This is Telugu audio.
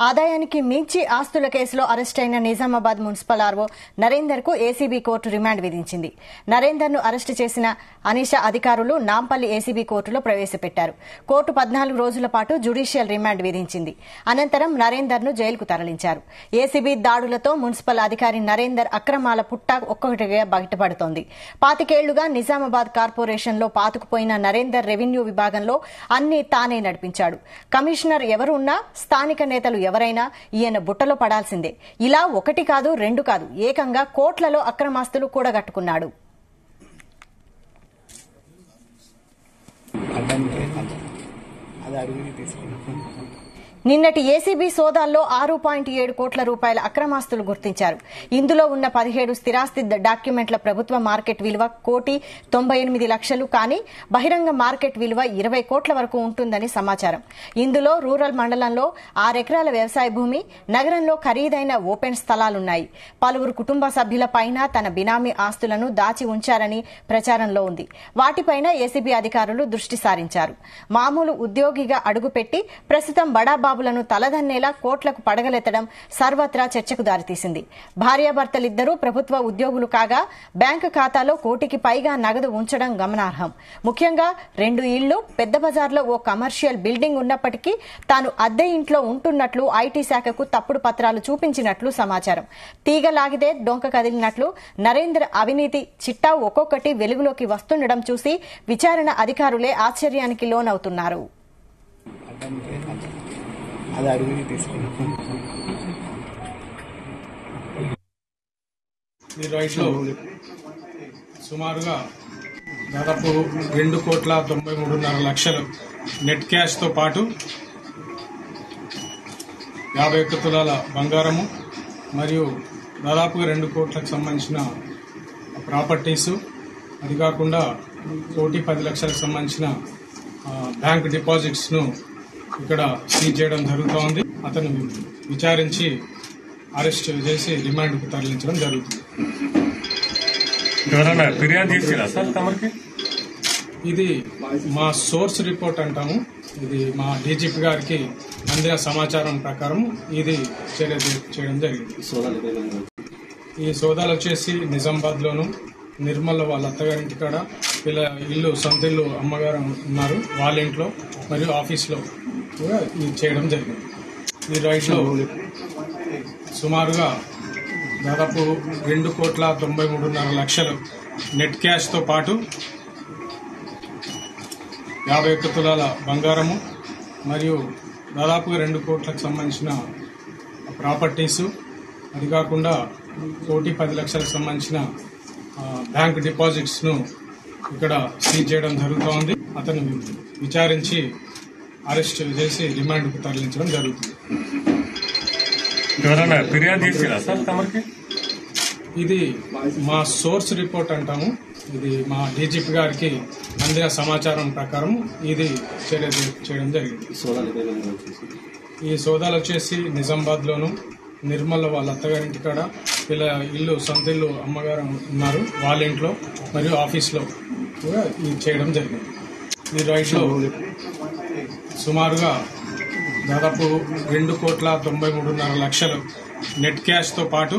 ఆదాయానికి మించి ఆస్తుల కేసులో అరెస్టైన నిజామాబాద్ మున్సిపల్ ఆర్వో నరేందర్ కు ఏసీబీ కోర్టు రిమాండ్ విధించింది. నరేందర్ ను అరెస్టు చేసిన అనిషా అధికారులు నాంపల్లి ఏసీబీ కోర్టులో ప్రవేశపెట్టారు. కోర్టు 14 రోజుల పాటు జ్యుడిషియల్ రిమాండ్ విధించింది. అనంతరం నరేందర్ ను జైలుకు తరలించారు. ఏసీబీ దాడులతో మున్సిపల్ అధికారి నరేందర్ అక్రమాల పుట్ట ఒక్కొక్కటిగా బయటపడుతోంది. 25 ఏళ్లుగా నిజామాబాద్ కార్పొరేషన్ లో పాతుకుపోయిన నరేందర్ రెవెన్యూ విభాగంలో అన్ని తానే నడిపించాడు. కమిషనర్ ఎవరు ఉన్నా స్థానిక నేతలు ఎవరైనా ఈయన బుట్టలో పడాల్సిందే. ఇలా 1 కాదు 2 కాదు ఏకంగా కోట్లలో అక్రమాస్తులు కూడగట్టుకున్నాడు. నిన్నటి ఏసీబీ సోదాల్లో 6.7 కోట్ల రూపాయల అక్రమాస్తులు గుర్తించారు. ఇందులో ఉన్న 17 స్థిరాస్తి డాక్యుమెంట్ల ప్రభుత్వ మార్కెట్ విలువ 1,98,00,000 కానీ బహిరంగ మార్కెట్ విలువ 20 కోట్ల వరకు ఉంటుందని సమాచారం. ఇందులో రూరల్ మండలంలో 6 ఎకరాల వ్యవసాయ భూమి, నగరంలో ఖరీదైన ఓపెన్ స్థలాలున్నాయి. పలువురు కుటుంబ సభ్యుల పైన తన బినామీ ఆస్తులను దాచి ఉంచారని ప్రచారంలో ఉంది. వాటిపైన ఏసీబీ అధికారులు దృష్టి సారించారు. మామూలు ఉద్యోగిగా అడుగుపెట్టి ప్రస్తుతం బడాబాబులను తలదన్నేలా కోట్లకు పడగలెత్తడం సర్వత్రా చర్చకు దారితీసింది. భార్యాభర్తలిద్దరూ ప్రభుత్వ ఉద్యోగులు కాగా బ్యాంకు ఖాతాలో 1 కోటికి పైగా నగదు ఉంచడం గమనార్హం. ముఖ్యంగా 2 ఇళ్లు, పెద్ద బజార్లో ఓ కమర్షియల్ బిల్డింగ్ ఉన్నప్పటికీ తాను అద్దె ఇంట్లో ఉంటున్నట్లు ఐటీ శాఖకు తప్పుడు పత్రాలు చూపించినట్లు సమాచారం. తీగలాగితే డొంక కదిలినట్లు నరేంద్ర అవినీతి చిట్టా ఒక్కొక్కటి వెలుగులోకి వస్తుండడం చూసి విచారణ అధికారులే ఆశ్చర్యానికి లోనవుతున్నారు. ఈ రైట్లో సుమారుగా దాదాపు 2,93,00,000 నెట్ క్యాష్ తో పాటు 51 తులాల బంగారము మరియు దాదాపుగా 2 కోట్లకు సంబంధించిన ప్రాపర్టీస్, అది కాకుండా 1,10,00,000కు సంబంధించిన బ్యాంక్ డిపాజిట్స్ ను ఇక్కడ సీజ్ చేయడం జరుగుతోంది. అతను విచారించి అరెస్ట్ చేసి రిమాండ్ కు తరలించడం జరుగుతుంది. ఇది మా సోర్స్ రిపోర్ట్ అంటాము. ఇది మా డీజీపీ గారికి అందిన సమాచారం ప్రకారం ఇది చర్య చేయడం జరిగింది. ఈ సోదాలు వచ్చేసి నిజామాబాద్ లోను, నిర్మల్ వాళ్ళ అత్తగారింటి కాడ, వీళ్ళ ఇల్లు సొంత ఇల్లు అమ్మగారు ఉన్నారు వాళ్ళ ఇంట్లో, మరియు ఆఫీస్లో కూడా ఇది చేయడం జరిగింది. ఈ రైట్లో సుమారుగా దాదాపు 2,93,00,000 నెట్ క్యాష్ తో పాటు 51 తులాల బంగారము మరియు దాదాపుగా 2 కోట్లకు సంబంధించిన ప్రాపర్టీస్, అది కాకుండా 1,10,00,000కు సంబంధించిన బ్యాంక్ డిపాజిట్స్ ను ఇక్కడ సీజ్ చేయడం జరుగుతోంది. అతను విచారించి అరెస్ట్ చేసి రిమాండ్ కు తరలించడం జరుగుతుంది. ఇది మా సోర్స్ రిపోర్ట్ అంటాము. ఇది మా డీజీపీ గారికి అందిన సమాచారం ప్రకారం ఇది చర్య చేయడం జరిగింది. ఈ సోదాలు వచ్చేసి నిజామాబాద్ లోను, నిర్మల్ వాళ్ళ అత్తగారింటి కాడ, వీళ్ళ ఇల్లు సొంత ఇల్లు అమ్మగారు ఉన్నారు వాళ్ళ ఇంట్లో, మరియు ఆఫీస్లో కూడా ఇది చేయడం జరిగింది. ఈ రైట్లో సుమారుగా దాదాపు 2,93,00,000 నెట్ క్యాష్ తో పాటు